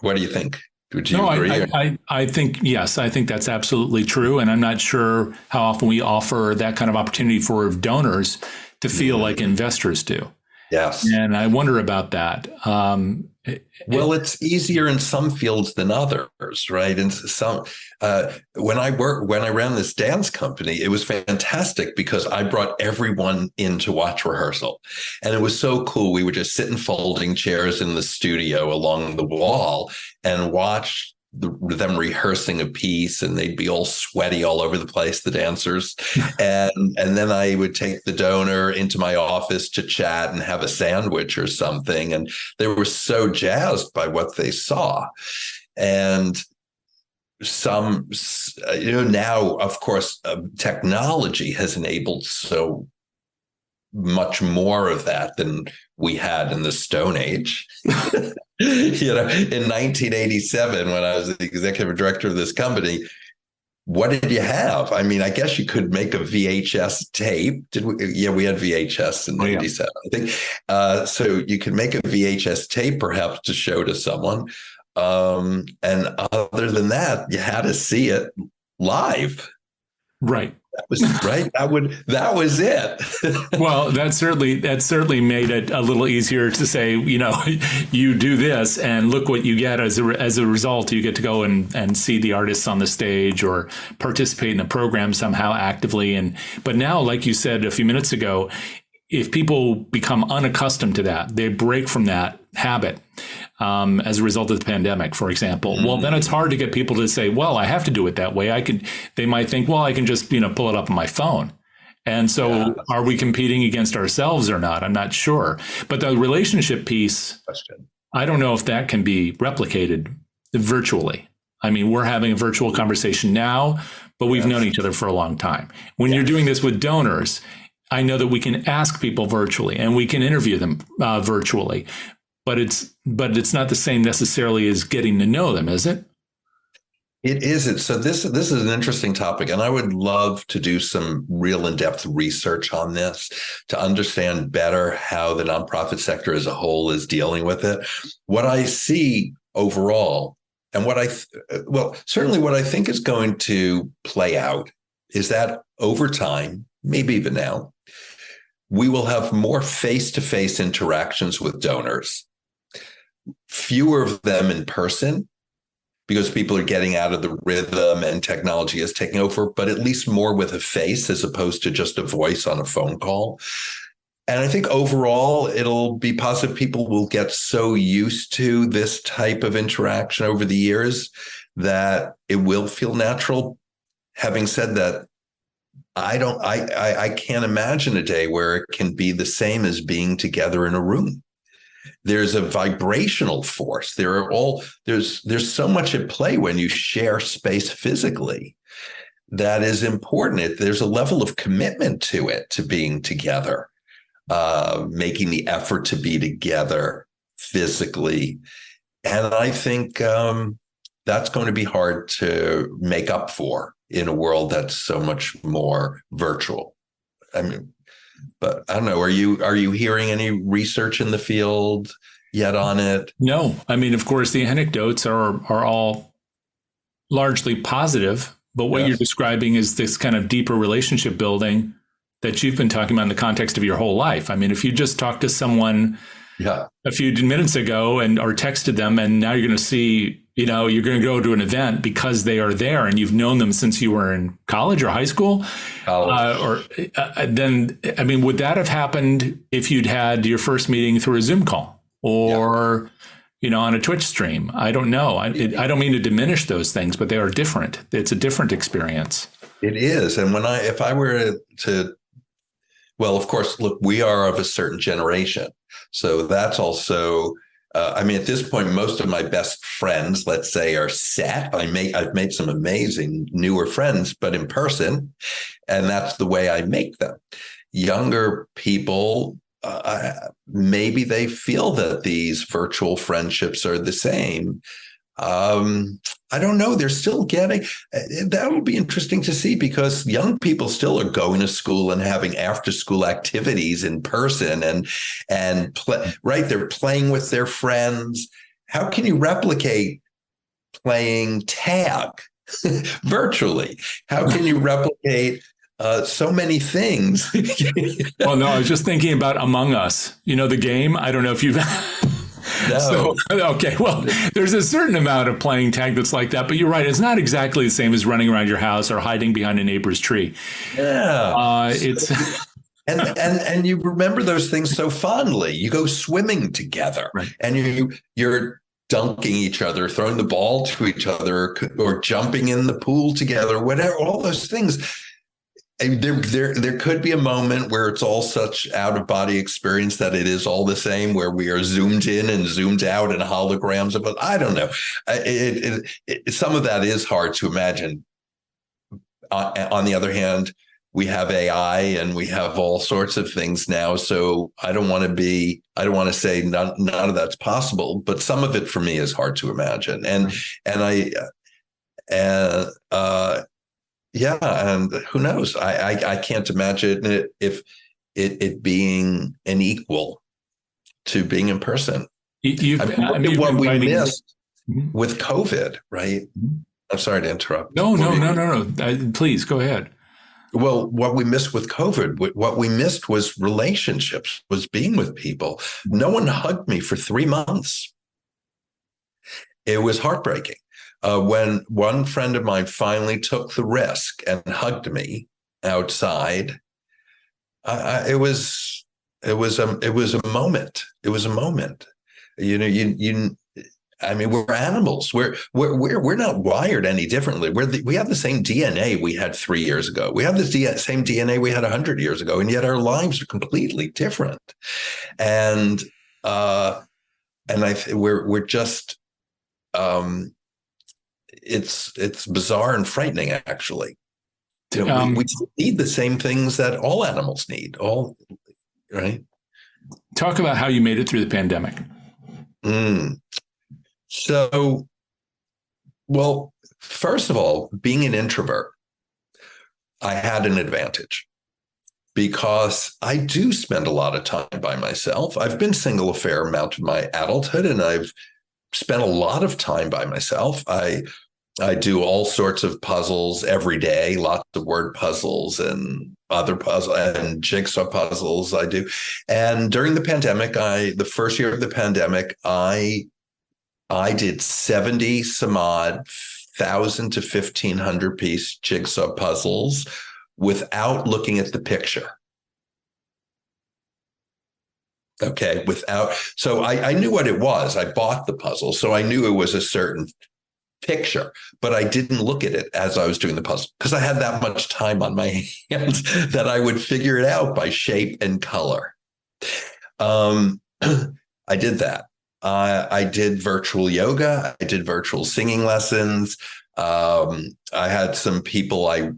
what do you think? Would you agree? I think, yes, I think that's absolutely true. And I'm not sure how often we offer that kind of opportunity for donors to feel like investors do. Yes. And I wonder about that. It's easier in some fields than others, right? And some, when I ran this dance company, it was fantastic because I brought everyone in to watch rehearsal. And it was so cool. We would just sit in folding chairs in the studio along the wall and watch them rehearsing a piece, and they'd be all sweaty all over the place, the dancers. and then I would take the donor into my office to chat and have a sandwich or something. And they were so jazzed by what they saw. And some, now, of course, technology has enabled so much more of that than we had in the Stone Age. In 1987, when I was the executive director of this company, what did you have? I mean, I guess you could make a VHS tape. Did we? Yeah, we had VHS in 87, I think. So you could make a VHS tape perhaps to show to someone. And other than that, you had to see it live. Right. That was right. That was it. Well, that certainly made it a little easier to say, you do this and look what you get as a result. You get to go and see the artists on the stage or participate in the program somehow actively. But now, like you said a few minutes ago, if people become unaccustomed to that, they break from that habit as a result of the pandemic, for example. Well, then it's hard to get people to say, well, I have to do it that way. They might think, well, I can just, pull it up on my phone. And so are we competing against ourselves or not? I'm not sure. But the relationship piece, I don't know if that can be replicated virtually. I mean, we're having a virtual conversation now, but we've known each other for a long time. When you're doing this with donors, I know that we can ask people virtually and we can interview them virtually, but it's not the same necessarily as getting to know them, is it? It isn't. So this is an interesting topic, and I would love to do some real in-depth research on this to understand better how the nonprofit sector as a whole is dealing with it. What I see overall, and certainly what I think is going to play out is that over time, maybe even now, we will have more face-to-face interactions with donors, fewer of them in person, because people are getting out of the rhythm and technology is taking over, but at least more with a face as opposed to just a voice on a phone call. And I think overall, it'll be positive. People will get so used to this type of interaction over the years that it will feel natural. Having said that, I can't imagine a day where it can be the same as being together in a room. There's a vibrational force. There's so much at play when you share space physically that is important. There's a level of commitment to it, to being together, making the effort to be together physically. And I think that's going to be hard to make up for in a world that's so much more virtual. I mean, but I don't know. Are you hearing any research in the field yet on it? No. I mean, of course, the anecdotes are all largely positive, but what you're describing is this kind of deeper relationship building that you've been talking about in the context of your whole life. I mean, if you just talked to someone a few minutes ago or texted them, and now you're going to see, you're going to go to an event because they are there and you've known them since you were in college or high school. Then, I mean, would that have happened if you'd had your first meeting through a Zoom call or, on a Twitch stream? I don't know. I don't mean to diminish those things, but they are different. It's a different experience. It is. And if I were to, well, of course, look, we are of a certain generation. So that's also I mean, at this point, most of my best friends, let's say, are set. I've made some amazing newer friends, but in person, and that's the way I make them. Younger people, maybe they feel that these virtual friendships are the same. I don't know. They're still getting, that will be interesting to see, because young people still are going to school and having after school activities in person and play, right. They're playing with their friends. How can you replicate playing tag virtually? How can you replicate so many things? Well, no, I was just thinking about Among Us, the game. I don't know if you've No. So, okay, well, there's a certain amount of playing tag that's like that, but you're right. It's not exactly the same as running around your house or hiding behind a neighbor's tree. Yeah. It's and you remember those things so fondly. You go swimming together, right, and you're dunking each other, throwing the ball to each other, or jumping in the pool together, whatever, all those things. And there could be a moment where it's all such out of body experience that it is all the same, where we are zoomed in and zoomed out and holograms. But I don't know. Some of that is hard to imagine. On the other hand, we have AI and we have all sorts of things now. So I don't want to say none of that's possible, but some of it for me is hard to imagine. Yeah, and who knows? I can't imagine it being an equal to being in person. What we missed with COVID, right? Mm-hmm. I'm sorry to interrupt. No. Please go ahead. Well, what we missed with COVID, what we missed was relationships, was being with people. No one hugged me for 3 months. It was heartbreaking. When one friend of mine finally took the risk and hugged me outside, it was a moment. It was a moment. I mean, we're animals. We're not wired any differently. We have the same DNA we had 3 years ago. We have the same DNA we had 100 years ago, and yet our lives are completely different. And we're just. It's bizarre and frightening, actually. We need the same things that all animals need. All right. Talk about how you made it through the pandemic. So, well, first of all, being an introvert, I had an advantage because I do spend a lot of time by myself. I've been single a fair amount of my adulthood, and I've spent a lot of time by myself. I do all sorts of puzzles every day, lots of word puzzles and other puzzles and jigsaw puzzles I do. And during the pandemic, the first year of the pandemic, I did 70 some odd 1,000 to 1,500 piece jigsaw puzzles without looking at the picture. Okay, so I knew what it was. I bought the puzzle, so I knew it was a certain picture, but I didn't look at it as I was doing the puzzle because I had that much time on my hands that I would figure it out by shape and color. I did that. I did virtual yoga. I did virtual singing lessons. I had some people I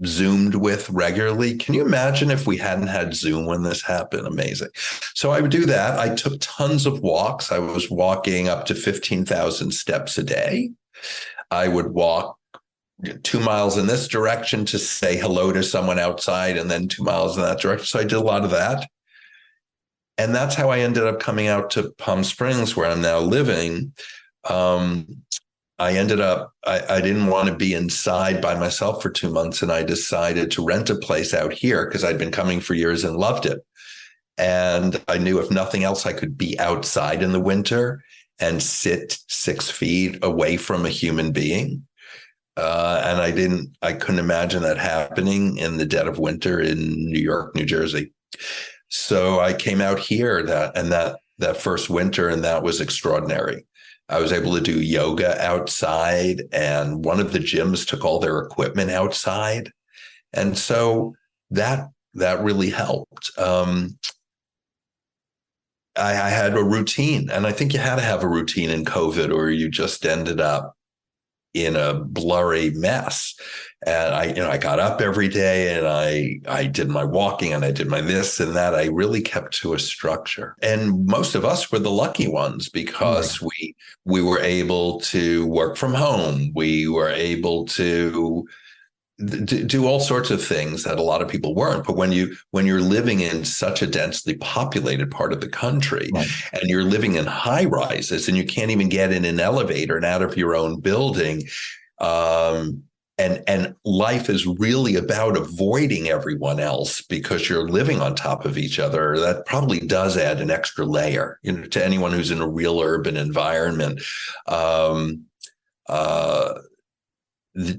Zoomed with regularly. Can you imagine if we hadn't had Zoom when this happened? Amazing. So I would do that. I took tons of walks. I was walking up to 15,000 steps a day. I would walk 2 miles in this direction to say hello to someone outside and then 2 miles in that direction. So I did a lot of that. And that's how I ended up coming out to Palm Springs, where I'm now living. I didn't want to be inside by myself for 2 months, and I decided to rent a place out here because I'd been coming for years and loved it. And I knew if nothing else, I could be outside in the winter and sit 6 feet away from a human being. And I couldn't imagine that happening in the dead of winter in New York, New Jersey. So I came out here that first winter, and that was extraordinary. I was able to do yoga outside, and one of the gyms took all their equipment outside. And so that really helped. I had a routine, and I think you had to have a routine in COVID, or you just ended up in a blurry mess. And I got up every day, and I did my walking, and I did my this and that. I really kept to a structure. And most of us were the lucky ones, because we were able to work from home. We were able to do all sorts of things that a lot of people weren't. But when you're living in such a densely populated part of the country, and you're living in high rises, and you can't even get in an elevator and out of your own building, and life is really about avoiding everyone else because you're living on top of each other, that probably does add an extra layer, to anyone who's in a real urban environment.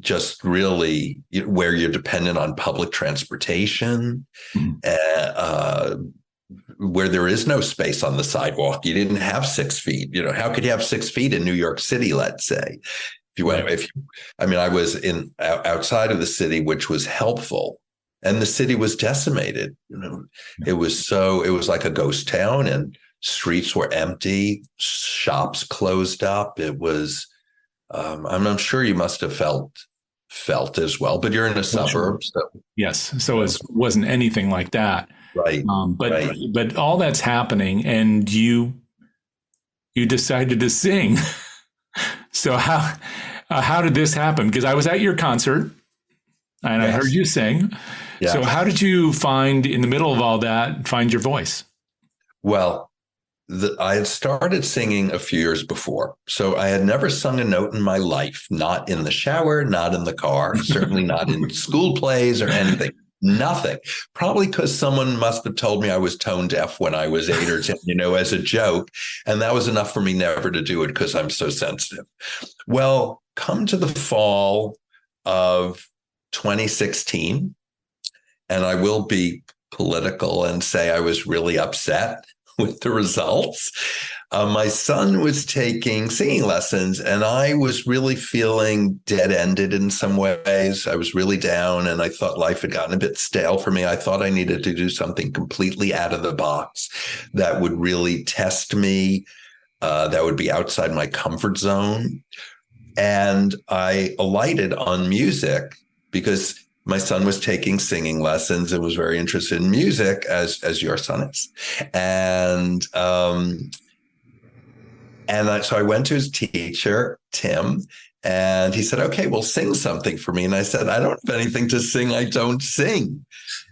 Just really where you're dependent on public transportation, where there is no space on the sidewalk. You didn't have 6 feet. How could you have 6 feet in New York City, let's say? I was outside of the city, which was helpful, and the city was decimated. It was like a ghost town, and streets were empty, shops closed up. It was, I'm sure you must have felt as well, but you're in a suburb. So. Yes. So it wasn't anything like that. Right. But all that's happening, and you decided to sing. So how did this happen? Because I was at your concert, and I heard you sing. Yes. So how did you in the middle of all that, find your voice? Well, I had started singing a few years before. So I had never sung a note in my life, not in the shower, not in the car, certainly not in school plays or anything. Nothing. Probably because someone must have told me I was tone deaf when I was 8 or 10, as a joke. And that was enough for me never to do it because I'm so sensitive. Well, come to the fall of 2016, and I will be political and say I was really upset with the results. My son was taking singing lessons, and I was really feeling dead-ended in some ways. I was really down, and I thought life had gotten a bit stale for me. I thought I needed to do something completely out of the box that would really test me, that would be outside my comfort zone. And I alighted on music because my son was taking singing lessons and was very interested in music, as your son is. So I went to his teacher, Tim, and he said, okay, well, sing something for me. And I said, I don't have anything to sing. I don't sing.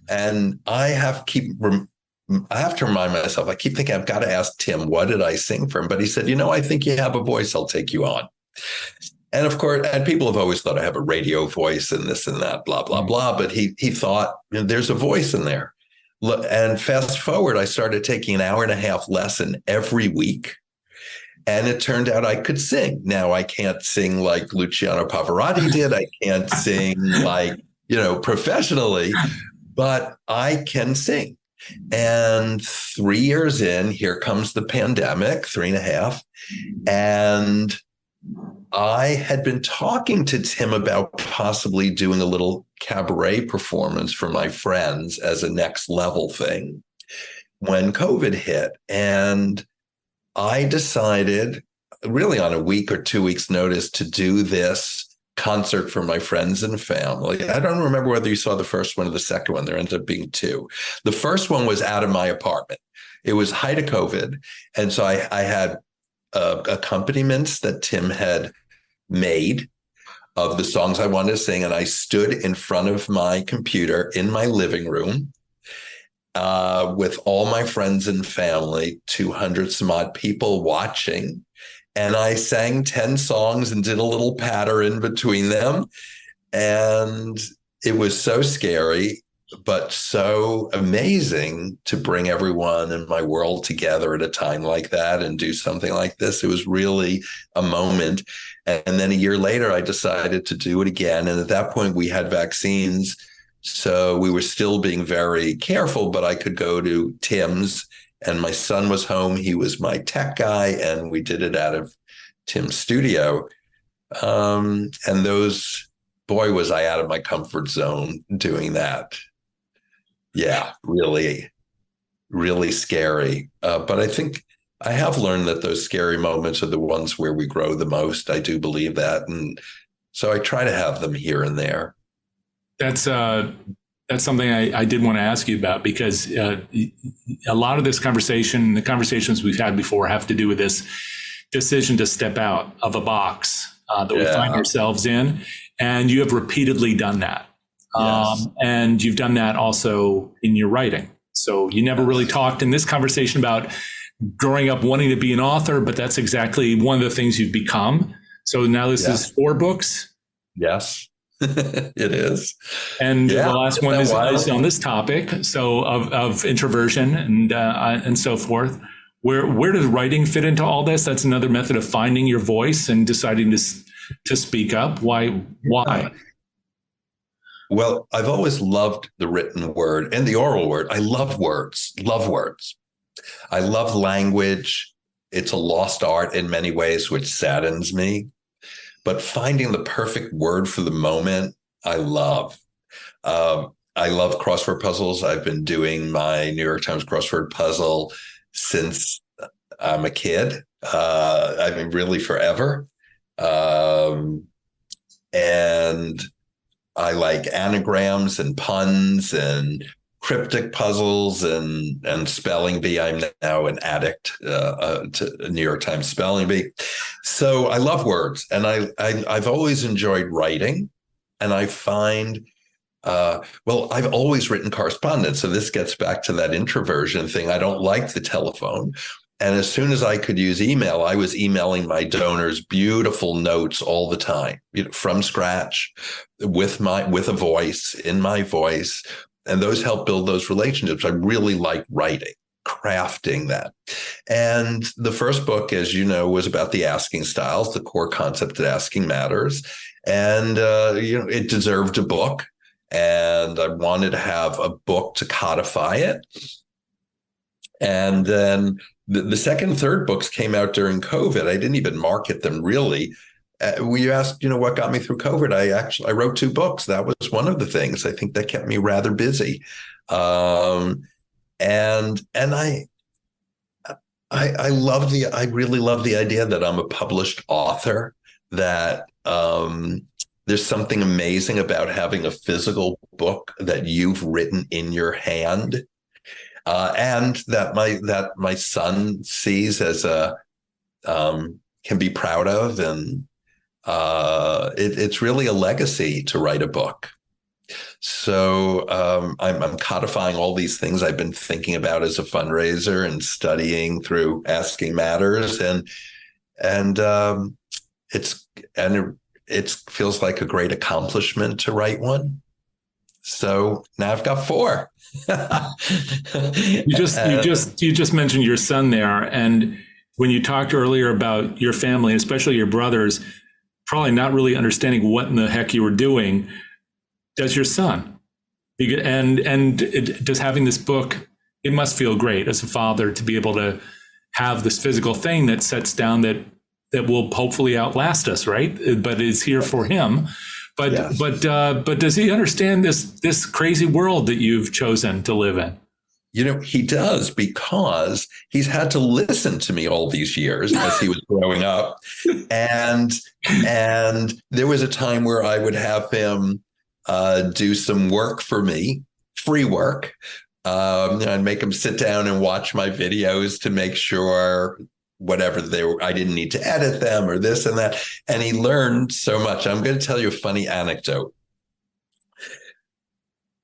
And I have to remind myself, I keep thinking I've got to ask Tim, what did I sing for him? But he said, I think you have a voice. I'll take you on. And of course, and people have always thought I have a radio voice and this and that, blah, blah, blah. But he thought there's a voice in there. And fast forward, I started taking an 1.5-hour lesson every week. And it turned out I could sing. Now, I can't sing like Luciano Pavarotti did. I can't sing like, professionally, but I can sing. And 3 years in, here comes the pandemic, 3.5. And I had been talking to Tim about possibly doing a little cabaret performance for my friends as a next level thing when COVID hit. And I decided, really on a week or 2 weeks' notice, to do this concert for my friends and family. I don't remember whether you saw the first one or the second one. There ended up being 2. The first one was out of my apartment. It was height of COVID. And so I had accompaniments that Tim had made of the songs I wanted to sing. And I stood in front of my computer in my living room with all my friends and family, 200 some odd people watching. And I sang 10 songs and did a little patter in between them. And it was so scary, but so amazing to bring everyone in my world together at a time like that and do something like this. It was really a moment. And then a year later, I decided to do it again. And at that point, we had vaccines. So we were still being very careful, but I could go to Tim's, and my son was home. He was my tech guy, and we did it out of Tim's studio. And boy, was I out of my comfort zone doing that. Yeah, really. really scary. But I think I have learned that those scary moments are the ones where we grow the most. I do believe that. And so I try to have them here and there. That's something I did want to ask you about, because a lot of this conversation, the conversations we've had before, have to do with this decision to step out of a box that we find ourselves in. And you have repeatedly done that. Yes. And you've done that also in your writing. So you never really talked in this conversation about growing up wanting to be an author, but that's exactly one of the things you've become. So now this is 4 books. Yes, it is. And the last one is on this topic. So of introversion and so forth. Where does writing fit into all this? That's another method of finding your voice and deciding to speak up. Why? Well, I've always loved the written word and the oral word. I love words. I love language. It's a lost art in many ways, which saddens me. But finding the perfect word for the moment, I love. I love crossword puzzles. I've been doing my New York Times crossword puzzle since I'm a kid. I mean, really forever. And I like anagrams and puns and cryptic puzzles and spelling bee. I'm now an addict to New York Times spelling bee. So I love words, and I've always enjoyed writing, and I find, I've always written correspondence. So this gets back to that introversion thing. I don't like the telephone. And as soon as I could use email, I was emailing my donors beautiful notes all the time, from scratch, with a voice, in my voice. And those help build those relationships. I really like writing, crafting that. And the first book, as you know, was about the asking styles, the core concept that asking matters. And, it deserved a book. And I wanted to have a book to codify it. And then the second and third books came out during COVID. I didn't even market them really. You asked, what got me through COVID? I wrote 2 books. That was one of the things I think that kept me rather busy. And I really love the idea that I'm a published author, that there's something amazing about having a physical book that you've written in your hand. And that my son sees as can be proud of, and it's really a legacy to write a book. So I'm codifying all these things I've been thinking about as a fundraiser and studying through Asking Matters, and it feels like a great accomplishment to write one. So now I've got 4. You just mentioned your son there, and when you talked earlier about your family, especially your brothers, probably not really understanding what in the heck you were doing, does your son? Does having this book, it must feel great as a father to be able to have this physical thing that sets down that will hopefully outlast us, right? But is here for him. But yes. But does he understand this crazy world that you've chosen to live in? He does, because he's had to listen to me all these years as he was growing up. And there was a time where I would have him do some work for me, free work. I'd make him sit down and watch my videos to make sure whatever they were, I didn't need to edit them or this and that. And he learned so much. I'm going to tell you a funny anecdote.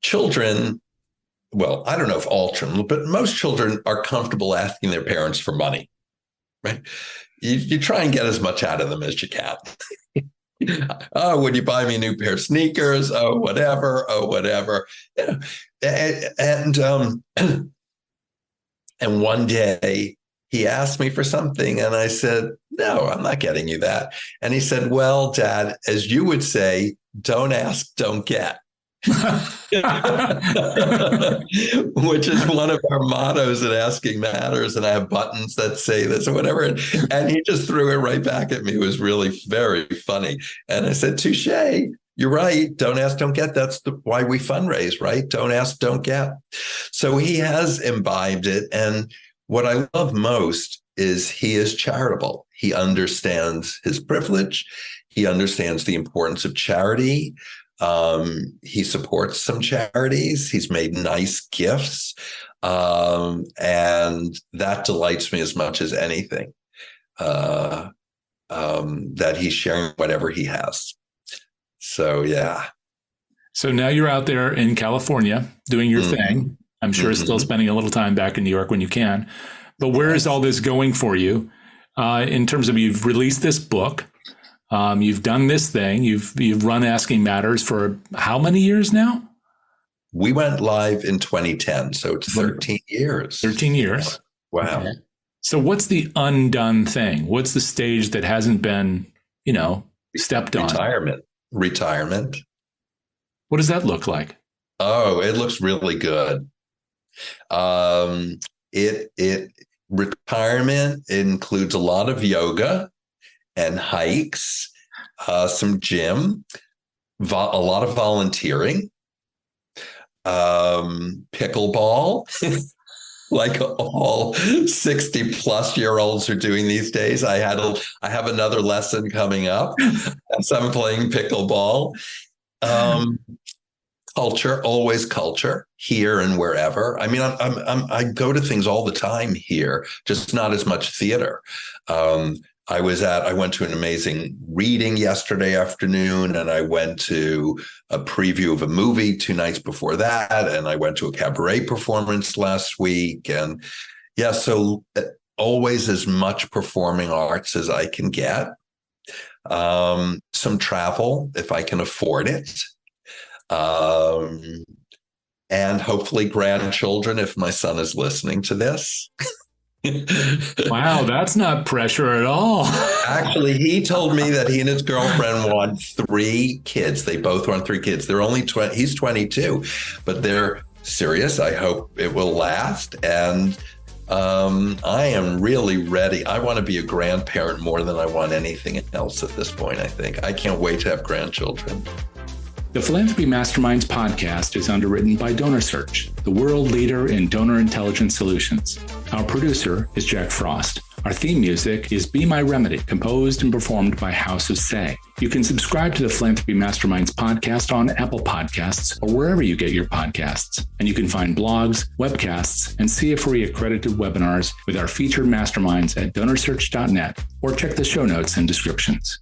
Children, well, I don't know if all children, but most children are comfortable asking their parents for money, right? You try and get as much out of them as you can. Oh, would you buy me a new pair of sneakers? Oh, whatever. And one day he asked me for something, and I said, no, I'm not getting you that. And he said, well, Dad, as you would say, don't ask, don't get. Which is one of our mottos at Asking Matters, and I have buttons that say this or whatever. And he just threw it right back at me. It was really very funny. And I said, touche. You're right. Don't ask, don't get. That's why we fundraise, right? Don't ask, don't get. So he has imbibed it. And what I love most is he is charitable. He understands his privilege. He understands the importance of charity. He supports some charities. He's made nice gifts. And that delights me as much as anything, that he's sharing whatever he has. So, yeah. So now you're out there in California doing your thing. I'm sure still spending a little time back in New York when you can. But where is all this going for you in terms of you've released this book? You've done this thing. You've run Asking Matters for how many years now? We went live in 2010. So it's 13 years. 13 years. Wow. Okay. So what's the undone thing? What's the stage that hasn't been, stepped on? Retirement. What does that look like? Oh, it looks really good. Retirement includes a lot of yoga and hikes, some gym, a lot of volunteering, pickleball, like all 60 plus year olds are doing these days. I have another lesson coming up. So I'm playing pickleball. Culture, always culture, here and wherever. I mean, I go to things all the time here, just not as much theater. I went to an amazing reading yesterday afternoon, and I went to a preview of a movie 2 nights before that, and I went to a cabaret performance last week. And yeah, so always as much performing arts as I can get. Some travel if I can afford it. And hopefully grandchildren if my son is listening to this. Wow, that's not pressure at all. Actually, he told me that he and his girlfriend want 3 kids. They both want 3 kids. They're only 20. He's 22, but they're serious. I hope it will last. And I am really ready. I want to be a grandparent more than I want anything else at this point, I think. I can't wait to have grandchildren. The Philanthropy Masterminds podcast is underwritten by DonorSearch, the world leader in donor intelligence solutions. Our producer is Jack Frost. Our theme music is Be My Remedy, composed and performed by House of Say. You can subscribe to the Philanthropy Masterminds podcast on Apple Podcasts or wherever you get your podcasts. And you can find blogs, webcasts, and CFRE accredited webinars with our featured masterminds at DonorSearch.net or check the show notes and descriptions.